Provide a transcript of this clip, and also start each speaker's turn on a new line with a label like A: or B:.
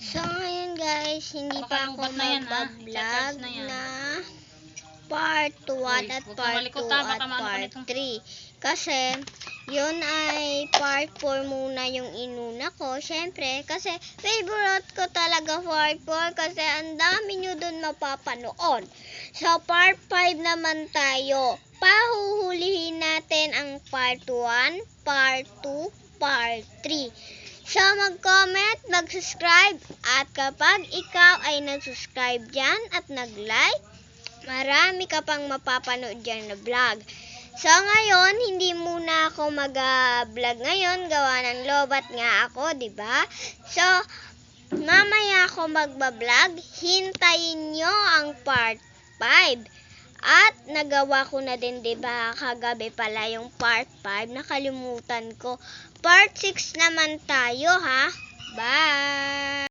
A: So, ngayon guys, hindi pa ako mag-vlog na part 1 at part 2 at part 3. Kasi, yun ay part 4 muna yung inuna ko. Siyempre, kasi favorite ko talaga part 4 kasi ang dami nyo dun mapapanood. So, part 5 naman tayo. Pahuhulihin natin ang part 1, part 2, part 3. So, mag-comment, mag-subscribe, at kapag ikaw ay nag-subscribe dyan at nag-like, marami ka pang mapapanood dyan na vlog. So, ngayon, hindi muna ako mag-vlog ngayon, gawa ng lobat nga ako, diba? So, mamaya ako magba-vlog, hintayin nyo ang part 5. At nagawa ko na din, diba, kagabi pala yung part 5, nakalimutan ko. Part 6 naman tayo, ha? Bye!